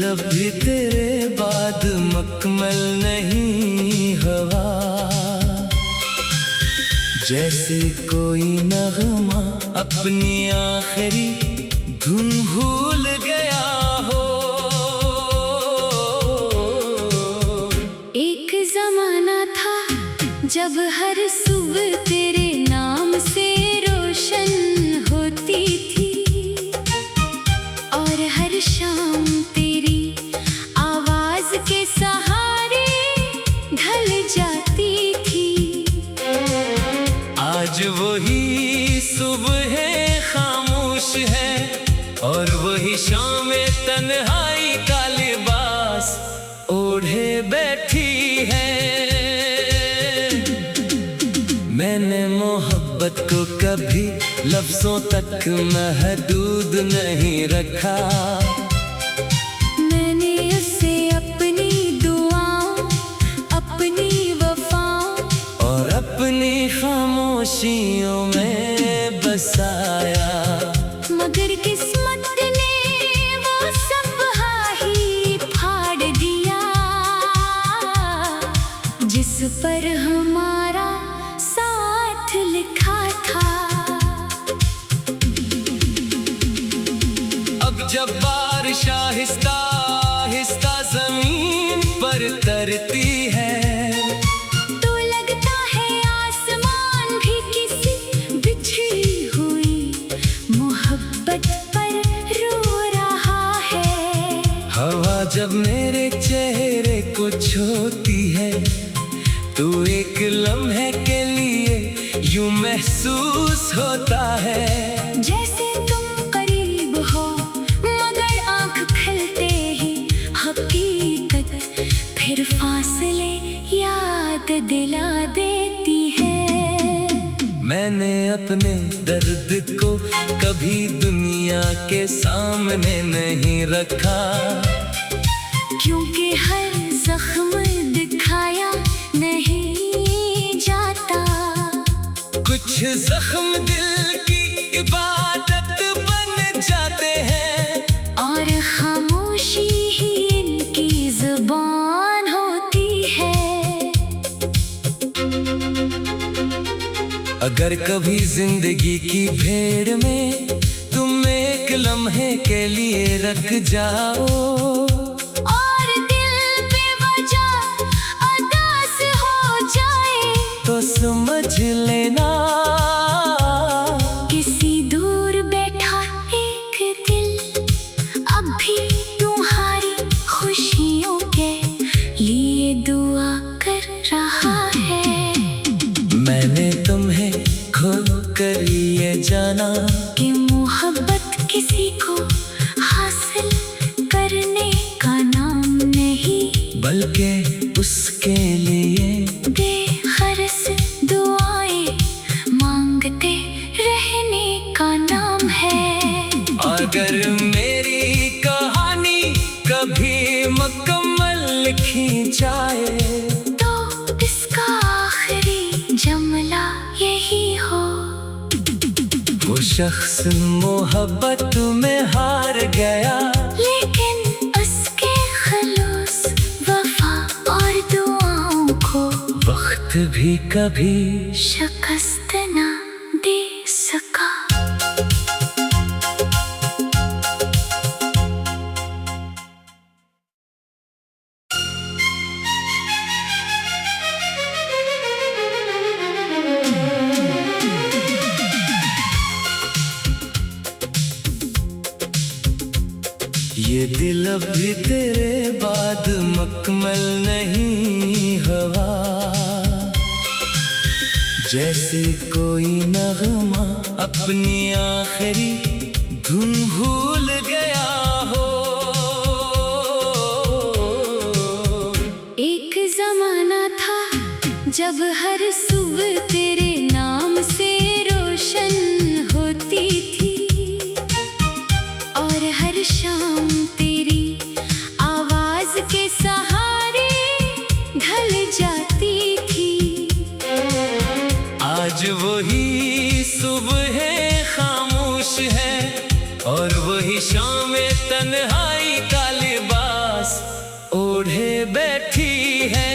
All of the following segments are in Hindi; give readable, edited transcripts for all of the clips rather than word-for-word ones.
अब भी तेरे बाद मकमल नहीं हवा, जैसे कोई नगमा अपनी आखिरी धुन भूल गया हो। एक जमाना था जब हर सुबह तेरे नाम से रोशन होती थी, और हर शाम तेरी आवाज के सहारे ढल जाती थी। आज वही सुबह खामोश है और वही शाम तन्हाई का लिबास ओढ़े बैठी है। मैंने मोहब्बत को कभी लफ्जों तक महदूद नहीं रखा, मैंने उसे अपनी दुआओं, अपनी वफाओं और अपनी खामोशियों में बसाया। मगर किस्मत ने वो सब ही फाड़ दिया, जिस पर हमारा साथ लिखा था। अब जब बारिश आहिस्ता आहिस्ता जमीन पर तरती है, तो लगता है आसमान भी किसी बिछड़ी हुई मोहब्बत पर रो रहा है। हवा जब मेरे चेहरे को छूती है, तो एक लम्हे के लिए यूं महसूस होता है जैसे तुम करीब हो, मगर आंख खुलते ही हकीकत फिर फासले याद दिला देती है। मैंने अपने दर्द को कभी दुनिया के सामने नहीं रखा, क्योंकि हर जख्म दिखाया नहीं जाता। कुछ जख्म दिल की इबादत बन जाते हैं, और खामोशी ही इनकी जुबान होती है। अगर कभी जिंदगी की भेड़ में तुम एक लम्हे के लिए रख जाओ, और दिल बेवजह उदास हो जाए, तो समझ लेना किसी दूर बैठा एक दिल अब भी तुम्हारी खुशियों के लिए दुआ कर रहा है। मैंने तुम्हें खो कर ये जाना कि मोहब्बत किसी को हासिल करने का नाम नहीं, बल्कि उसके लिए बेखरस दुआएं मांगते रहने का नाम है। अगर मेरी कहानी कभी मुकम्मल लिखी जाए, तो इसका आखिरी जुमला यही हो, वो शख्स मोहब्बत में हार गया, लेकिन उसके खलूस, वफा और दुआओं को वक्त भी कभी शिकस्त ना दे सका। ये दिल अब भी तेरे बाद मकमल नहीं हवा, जैसे कोई नगमा अपनी आखिरी धुन भूल गया हो। एक जमाना था जब हर सुबह तेरे नाम से रोशन होती थी, और हर शाम तेरी आवाज के सहारे ढल जाती थी। आज वही सुबह खामोश है और वही शाम तन्हाई का लिबास ओढ़े बैठी है।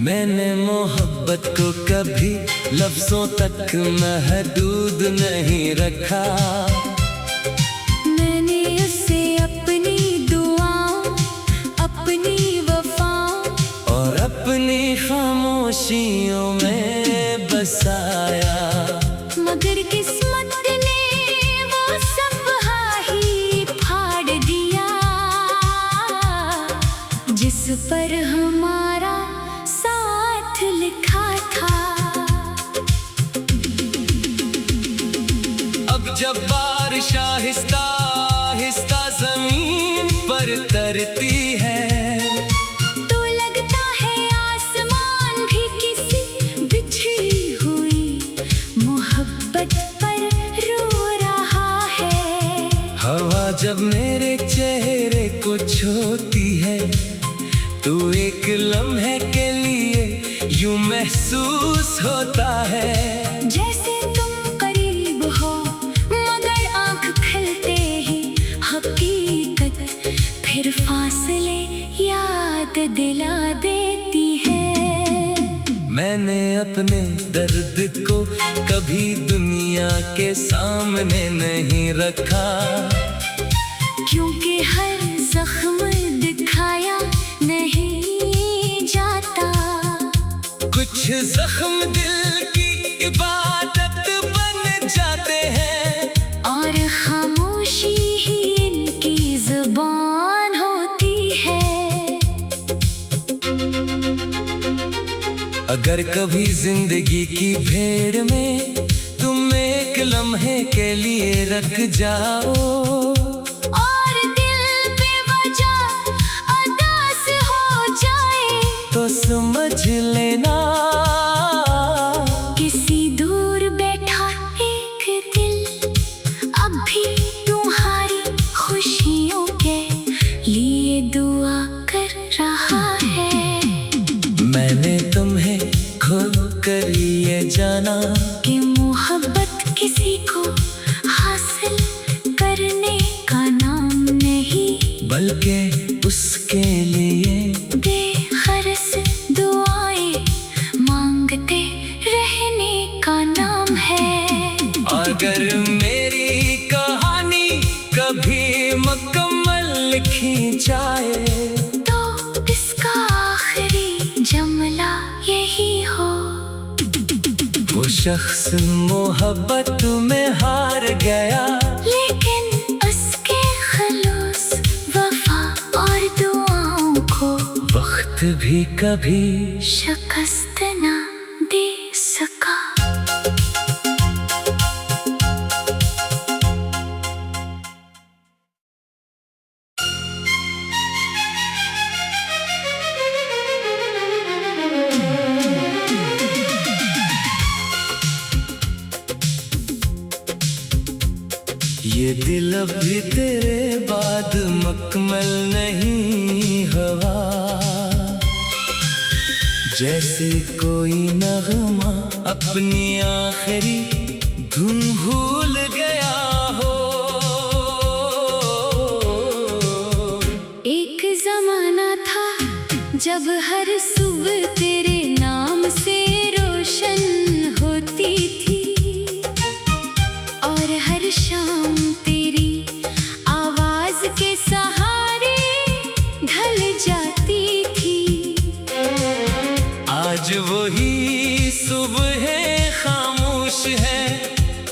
मैंने मोहब्बत को कभी लफ्जों तक महदूद नहीं रखा। मैंने उसे अपनी दुआओं, अपनी वफाओं और अपनी खामोशियों में बसाया। मगर किस्मत ने वो सब ही फाड़ दिया, जिस पर हमारा साथ लिखा था। अब जब बारिश आहिस्ता आहिस्ता जमीन पर तरती है, तो लगता है आसमान भी किसी बिछड़ी हुई मोहब्बत पर रो रहा है। हवा जब मेरे चेहरे को छूती है, तो एक लम्हे के लिए यूं महसूस होता है जैसे तुम करीब हो, मगर आंख खुलते ही हकीकत फिर फासले याद दिला देती है। मैंने अपने दर्द को कभी दुनिया के सामने नहीं रखा, क्योंकि हर जख्म दिखाया नहीं जाता। कुछ जख्म दिल की इबादत बन जाते हैं, और खामोशी ही इनकी जुबान होती है। अगर कभी जिंदगी की भीड़ में तुम एक लम्हे के लिए रख जाओ, और दिल बेवजह उदास हो जाए, तो समझ लेना किसी दूर बैठा एक दिल अब भी तुम्हारी खुशियों के लिए दुआ कर रहा है। मैंने तुम्हें खुद कर ये जाना कि मोहब्बत किसी को हासिल करने का नाम नहीं, बल्कि उसके लिए बेखरस दुआएं मांगते रहने का नाम है। अगर मेरी कहानी कभी मुकम्मल लिखी जाए, तो इसका आखिरी जुमला यही हो, वो शख्स मोहब्बत में हार गया, लेकिन उसके खलूस वफा और दुआओं को वक्त भी कभी शिकस्त ना दे सका। ये दिल अब भी तेरे बाद मुकम्मल नहीं हुआ, जैसे कोई नगमा अपनी आखिरी धुन भूल गया हो। एक जमाना था जब हर सुबह तेरे नाम से रोशन होती थी, और हर शाम तेरी आवाज के सहारे ढल जाती थी। आज वही सुबह खामोश है,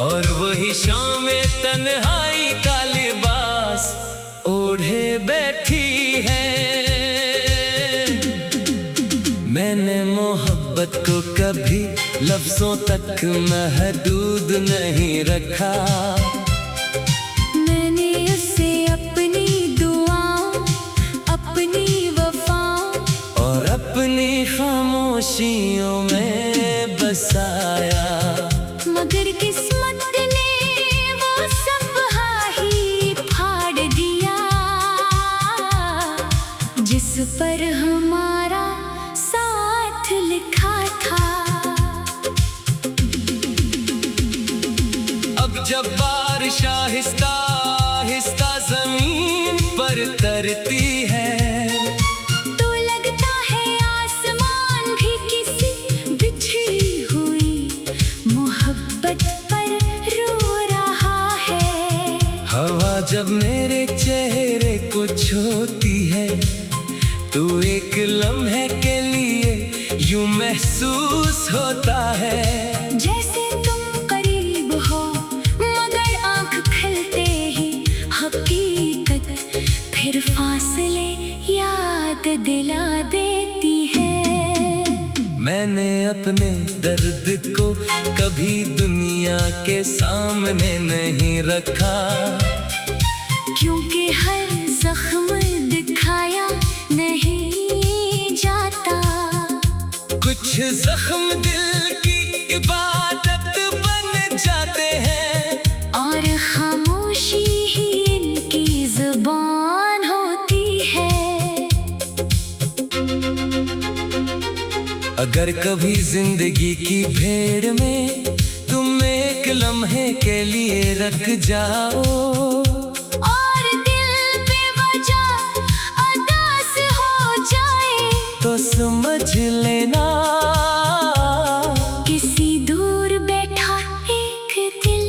और वही शाम तन्हाई का लिबास ओढ़े बैठी है। मैंने मोहब्बत को कभी लफ्जों तक महदूद नहीं रखा। मैंने उसे अपनी दुआओं, अपनी वफाओं और अपनी खामोशियों में बसाया। मगर किस्मत ने वो सब ही फाड़ दिया, जिस पर हमारा साथ लिखा था। अब जब बारिश आहिस्ता आहिस्ता जमीन पर करती है। तो लगता है आसमान भी किसी बिछड़ी हुई मोहब्बत पर रो रहा है। हवा जब मेरे चेहरे को छूती है तो एक लम्हे के लिए यूं महसूस होता है जैसे तुम करीब हो मगर आंख खुलते ही हकीकत फिर फासले याद दिला देती है। मैंने अपने दर्द को कभी दुनिया के सामने नहीं रखा, क्योंकि हर जख्म दिखाया नहीं जाता। कुछ जख्म दिल की इबादत बन जाते हैं और खामोशी ही इनकी जुबान होती है। अगर कभी जिंदगी की भीड़ में तुम एक लम्हे के लिए रख जाओ और दिल बेवजह उदास हो जाए तो समझ लेना किसी दूर बैठा एक दिल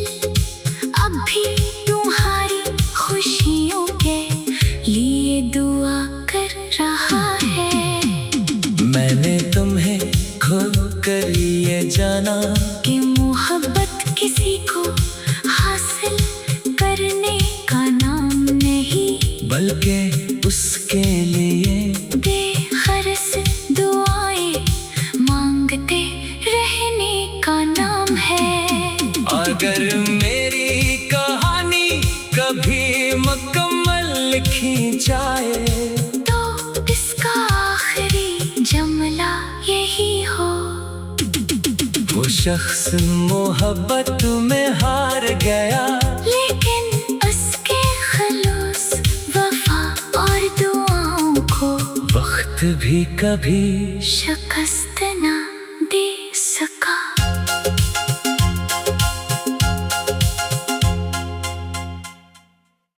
अब भी तुम्हारी खुशियों के लिए दुआ कर रहा है। मैंने तुम्हें खो कर ये जाना कि मोहब्बत किसी को हासिल करने का नाम नहीं, बल्कि उसके लिए बेखरस दुआएं मांगते रहने का नाम है। अगर मेरी कहानी कभी मुकम्मल लिखी जाए तो इसका आखिरी जुमला यही हो, वो शख्स मोहब्बत में हार गया लेकिन उसके खलूस वफा और दुआओं को वक्त भी कभी शिकस्त ना